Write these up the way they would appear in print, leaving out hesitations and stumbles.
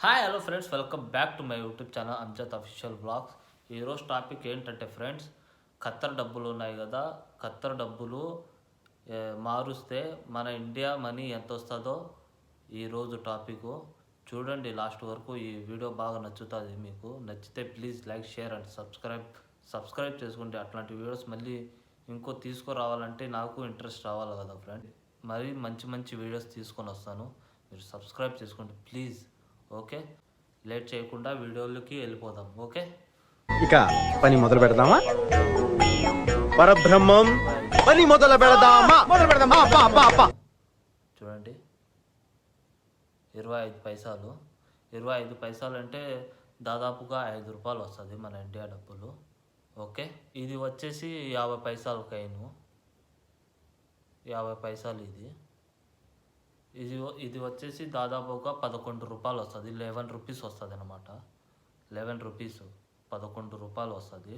Hi hello friends, welcome back to my YouTube channel Amjad official blogs. ఈరోజు topic ఏంటంటే friends, Qatar డబ్బులు ఉన్నాయి కదా, ఖత్తర్ డబ్బులు మారుస్తే మన ఇండియా మనీ ఎంత వస్తుందో ఈరోజు టాపిక్. చూడండి లాస్ట్ వరకు. ఈ వీడియో బాగా నచ్చుతుంది. మీకు నచ్చితే please like, share and subscribe చేసుకోండి. అట్లాంటి వీడియోస్ మళ్ళీ ఇంకో తీసుకురావాలంటే నాకు ఇంట్రెస్ట్ రావాలి కదా ఫ్రెండ్. మరి మంచి మంచి వీడియోస్ తీసుకొని వస్తాను. మీరు సబ్స్క్రైబ్ చేసుకోండి ప్లీజ్. ఓకే, లేట్ చేయకుండా వీడియోలకి వెళ్ళిపోదాం. ఓకే, ఇక పని మొదలు పెడదామా? పరబ్రహ్మం పని మొదలు పెడదామా? చూడండి, 25 పైసలు. 25 పైసలు అంటే దాదాపుగా 5 రూపాయలు వస్తుంది మన ఇండియా డబ్బులు. ఓకే, ఇది వచ్చేసి 50 పైసలు కైను. 50 పైసలు ఇది వచ్చేసి దాదాపుగా 11 రూపాయలు వస్తుంది. 11 రూపీస్ వస్తుంది అనమాట. 11 రూపీస్ 11 రూపాయలు వస్తుంది.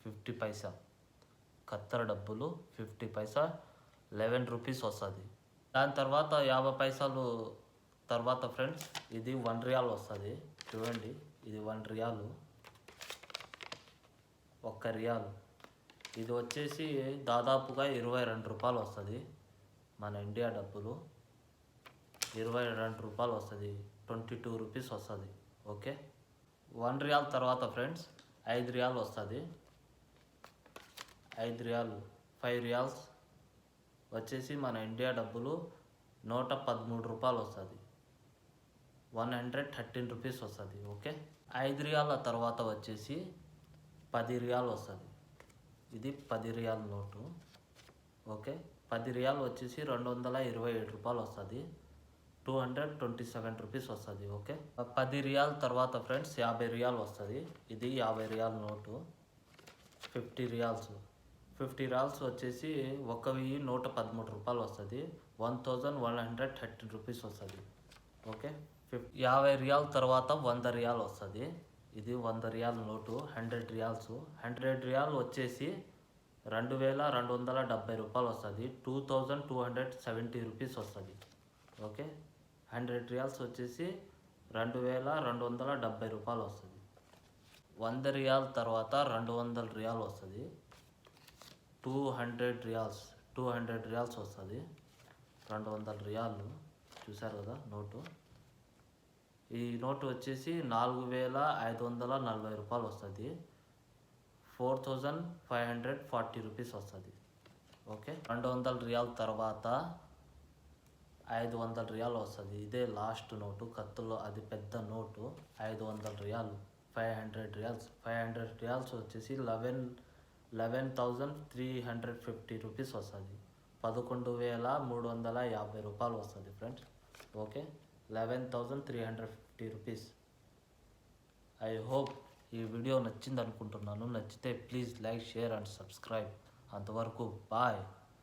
50 పైసా ఖత్తర్ డబ్బులు 50 పైసా 11 రూపీస్ వస్తుంది. దాని తర్వాత 50 పైసలు తర్వాత ఫ్రెండ్స్ ఇది 1 రియాల్ వస్తుంది. చూడండి, ఇది 1 రియాలు, 1 రియాలు. ఇది వచ్చేసి దాదాపుగా 22 రూపాయలు వస్తుంది మన ఇండియా డబ్బులు. 22 రూపాయలు వస్తుంది. 22 రూపీస్ వస్తుంది. ఓకే, 1 రియాల్ తర్వాత ఫ్రెండ్స్ 5 రియాలు వస్తుంది. 5 రియాలు 5 రియాల్స్ వచ్చేసి మన ఇండియా డబ్బులు 113 రూపాయలు వస్తుంది. 113 రూపీస్ వస్తుంది. ఓకే, 5 రియాల తర్వాత వచ్చేసి 10 రియాలు వస్తుంది. ఇది 10 రియాల నోటు. ఓకే, 10 రియాలు వచ్చేసి 227 రూపాయలు వస్తుంది. 227 రూపీస్ వస్తుంది. ఓకే, 10 రియాల్ తర్వాత ఫ్రెండ్స్ 50 రియాలు వస్తుంది. ఇది 50 రియాల నోటు. 50 రియాల్స్ 50 రియాల్స్ వచ్చేసి 1113 రూపాయలు వస్తుంది. 1113 రూపీస్ వస్తుంది. ఓకే, 50 రియాల్ తర్వాత 100 రియాలు వస్తుంది. ఇది 100 రియాల నోటు. 100 రియాల్స్ 100 రియాల్ వచ్చేసి 2270 రూపాయలు వస్తుంది. 2270 రూపీస్ వస్తుంది. ఓకే, 100 రియాల్స్ వచ్చేసి 2270 రూపాయలు వస్తుంది. 100 రియాల్ తర్వాత 200 రియాలు వస్తుంది. 200 రియాల్స్ వస్తుంది. 200 రియాలు చూసారు కదా నోటు. ఈ నోటు వచ్చేసి 4540 రూపాయలు వస్తుంది. 4540 రూపీస్ వస్తుంది. ఓకే, 200 రియాల్ తర్వాత 500 రియాలు వస్తుంది. ఇదే లాస్ట్ నోటు ఖత్తర్లో, అది పెద్ద నోటు. 500 రియాలు 500 రియాల్స్ వచ్చేసి 11,350 రూపీస్ వస్తుంది. 11,350 రూపాయలు వస్తుంది friends. Okay, 11,350 rupees. I hope ఈ వీడియో నచ్చింది అనుకుంటున్నాను. నచ్చితే please like, share and subscribe. అంతవరకు బాయ్.